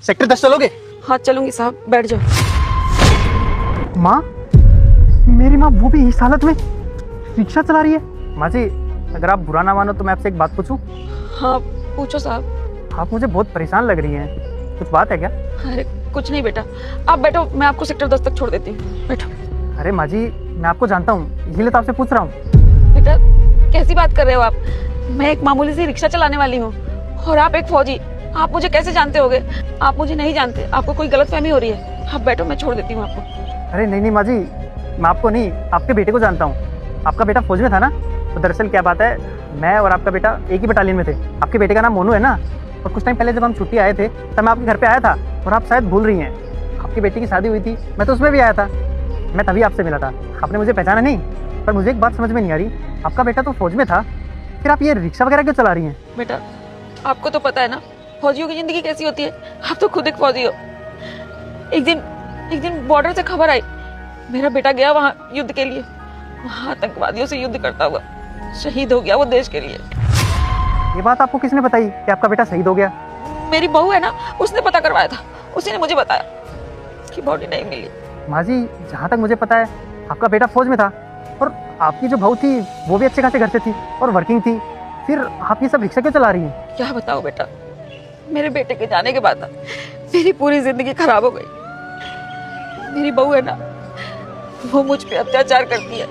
Sector 10 चलोगे? हाँ चलूंगी साहब, बैठ जाओ। माँ, मेरी माँ वो भी इस हालत में रिक्शा चला रही है। माँ जी, अगर आप बुरा ना मानो तो मैं आपसे एक बात पूछूं? हाँ पूछो साहब। आप मुझे बहुत परेशान लग रही हैं, कुछ बात है क्या? अरे कुछ नहीं बेटा, आप बैठो, मैं आपको सेक्टर 10 तक छोड़ देती हूँ, बैठो। अरे माँ जी, मैं आपको जानता हूँ, इसीलिए तो आपसे पूछ रहा हूँ। बेटा कैसी बात कर रहे हो आप? मैं एक मामूली सी रिक्शा चलाने वाली हूँ और आप एक फौजी, आप मुझे कैसे जानते होगे? आप मुझे नहीं जानते, आपको कोई गलतफहमी हो रही है। आप बैठो, मैं छोड़ देती हूँ आपको। अरे नहीं नहीं माँ जी, मैं आपको नहीं, आपके बेटे को जानता हूँ। आपका बेटा फौज में था ना? तो दरअसल क्या बात है, मैं और आपका बेटा एक ही बटालियन में थे। आपके बेटे का नाम मोनू है ना? और कुछ टाइम पहले जब हम छुट्टी आए थे तब मैं आपके घर पे आया था, और आप शायद भूल रही हैं, आपकी बेटी की शादी हुई थी, मैं तो उसमें भी आया था। मैं तभी आपसे मिला था, आपने मुझे पहचाना नहीं। पर मुझे एक बात समझ में नहीं आ रही, आपका बेटा तो फौज में था, फिर आप ये रिक्शा वगैरह क्यों चला रही हैं? बेटा आपको तो पता है ना फौजियों की जिंदगी कैसी होती है, आप तो खुद एक फौजी हो। एक दिन बॉर्डर से खबर आई, मेरा बेटा गया वहाँ युद्ध के लिए, वहाँ आतंकवादियों से युद्ध करता हुआ शहीद हो गया वो देश के लिए। ये बात आपको किसने बताई कि आपका बेटा शहीद हो गया? मेरी बहू है ना, उसने पता करवाया था, उसी ने मुझे बताया कि बॉडी नहीं मिली। माँ जी, जहाँ तक मुझे पता है आपका बेटा फौज में था, और आपकी जो बहू थी वो भी अच्छे खासे घर से थी और वर्किंग थी, फिर आप ये सब रिक्शा क्यों चला रही हैं? क्या बताओ बेटा, मेरे बेटे के जाने के बाद ना मेरी पूरी जिंदगी खराब हो गई। मेरी बहू है ना, वो मुझ पे अत्याचार करती है,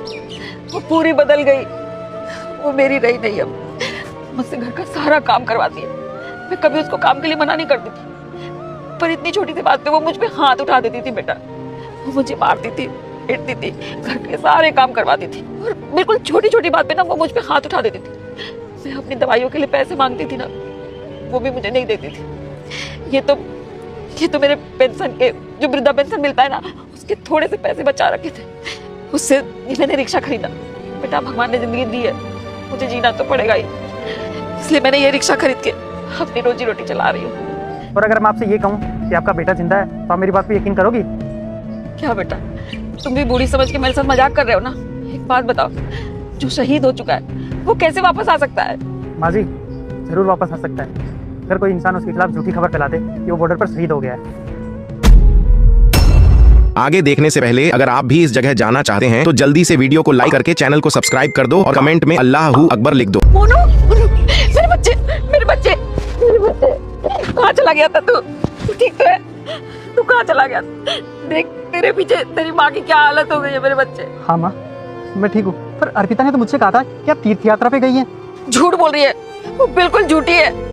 वो पूरी बदल गई, वो मेरी रही नहीं। अब मुझसे घर का सारा काम करवाती है। मैं कभी उसको काम के लिए मना नहीं करती थी, पर इतनी छोटी सी बात पे वो मुझ पे हाथ उठा देती थी बेटा। वो मुझे मारती थी, पीटती थी, घर के सारे काम करवाती थी, और बिल्कुल छोटी छोटी बात पे ना वो मुझ पे हाथ उठा देती थी। मैं अपनी दवाइयों के लिए पैसे मांगती थी ना, वो भी मुझे नहीं देती थी। ये तो मेरे पेंशन के, जो वृद्धा पेंशन मिलता है ना, उसके थोड़े से पैसे बचा रखे थे, उससे मैंने रिक्शा खरीदा। बेटा भगवान ने जिंदगी दी है, मुझे जीना तो पड़ेगा ही, इसलिए मैंने ये रिक्शा खरीद के अपनी रोजी रोटी चला रही हूँ। और अगर मैं आपसे ये कहूँ कि आपका बेटा जिंदा है तो आप मेरी बात पे यकीन करोगी? क्या बेटा, तुम भी बूढ़ी समझ के मेरे साथ मजाक कर रहे हो ना? एक बात बताओ, जो शहीद हो चुका है वो कैसे वापस आ सकता है? माँ जी, जरूर वापस आ सकता है, अगर कोई इंसान उसके खिलाफ झूठी खबर फैला दे कि वो बॉर्डर पर शहीद हो गया है। आगे देखने से पहले अगर आप भी इस जगह जाना चाहते हैं तो जल्दी से वीडियो को लाइक करके चैनल को सब्सक्राइब कर दो और कमेंट में अल्लाहू अकबर लिख दो। मोनू, मेरे बच्चे, मेरे बच्चे, मेरे बच्चे, कहाँ चला गया था तू? तू ठीक तो है? तू कहाँ चला गया? देख तेरे पीछे तेरी माँ की क्या हालत हो गई है मेरे बच्चे। हाँ माँ, मैं ठीक हूँ, पर अर्पिता ने तो मुझसे कहा था कि आप तीर्थ यात्रा पे गई हैं। झूठ बोल रही है, वो बिल्कुल झूठी है।